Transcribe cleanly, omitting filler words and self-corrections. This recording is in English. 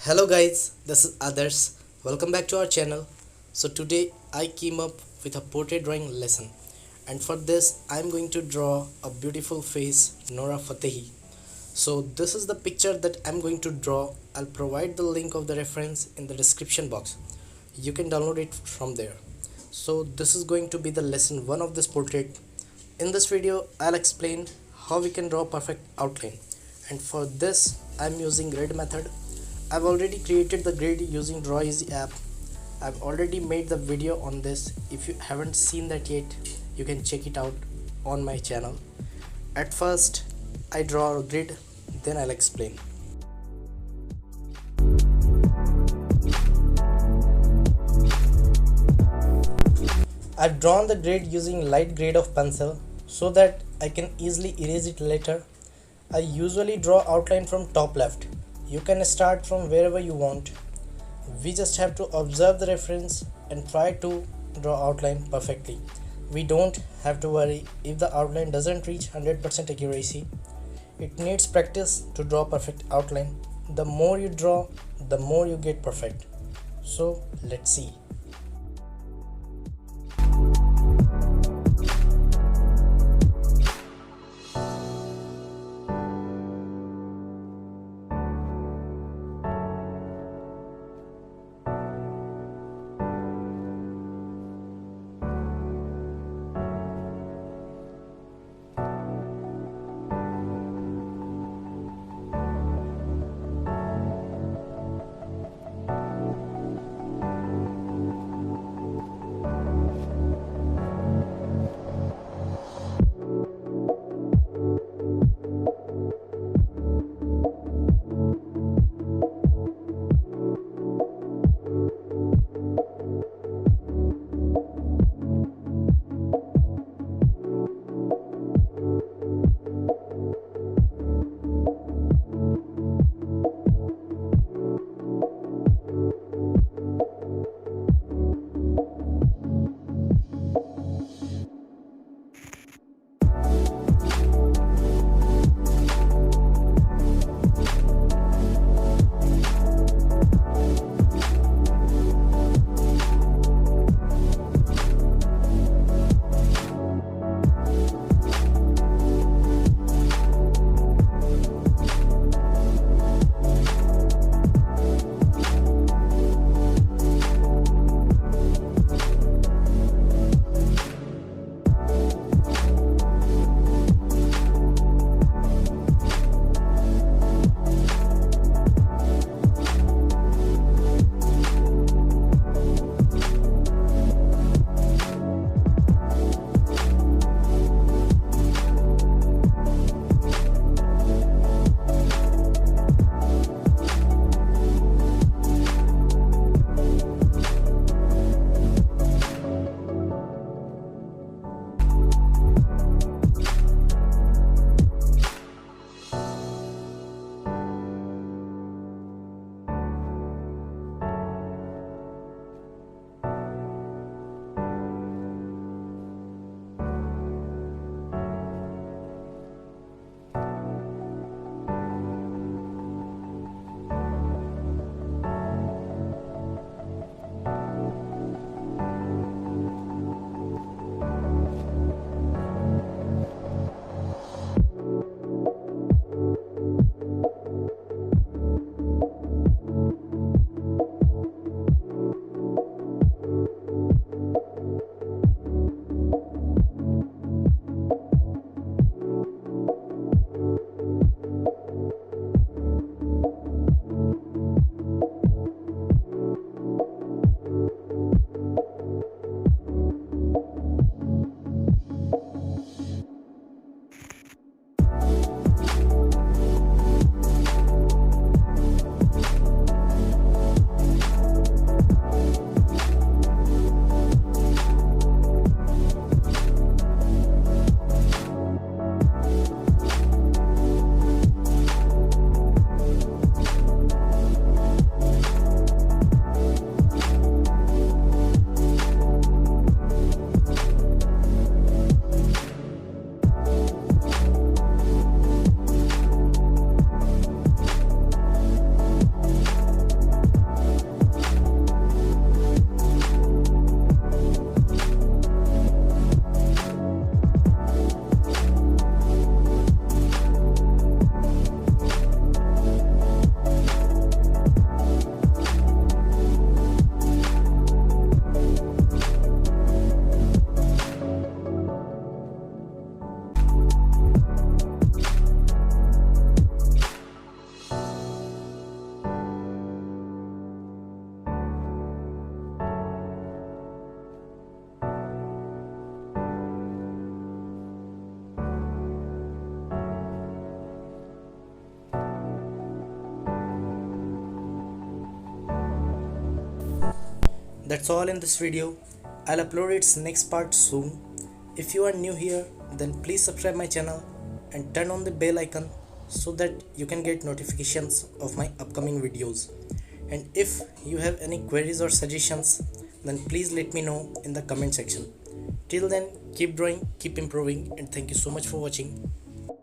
Hello guys, this is Others. Welcome back to our channel. So today I came up with a portrait drawing lesson, and for this I'm going to draw a beautiful face, Nora Fatehi. So this is the picture that I'm going to draw. I'll provide the link of the reference in the description box. You can download it from there. So this is going to be the lesson 1 of this portrait. In this video I'll explain how we can draw perfect outline, and for this I'm using grid method. I've already created the grid using Draw Easy app. I've already made the video on this. If you haven't seen that yet, you can check it out on my channel. At first I draw a grid, then I'll explain. I've drawn the grid using light grade of pencil so that I can easily erase it later. I usually draw outline from top left. You can start from wherever you want. We just have to observe the reference and try to draw outline perfectly. We don't have to worry if the outline doesn't reach 100% accuracy. It needs practice to draw perfect outline. The more you draw, the more you get perfect. So let's see. that's all in this video. I'll upload its next part soon. If you are new here, then please subscribe my channel and turn on the bell icon so that you can get notifications of my upcoming videos. And if you have any queries or suggestions, then please let me know in the comment section. Till then, keep drawing, keep improving, and thank you so much for watching.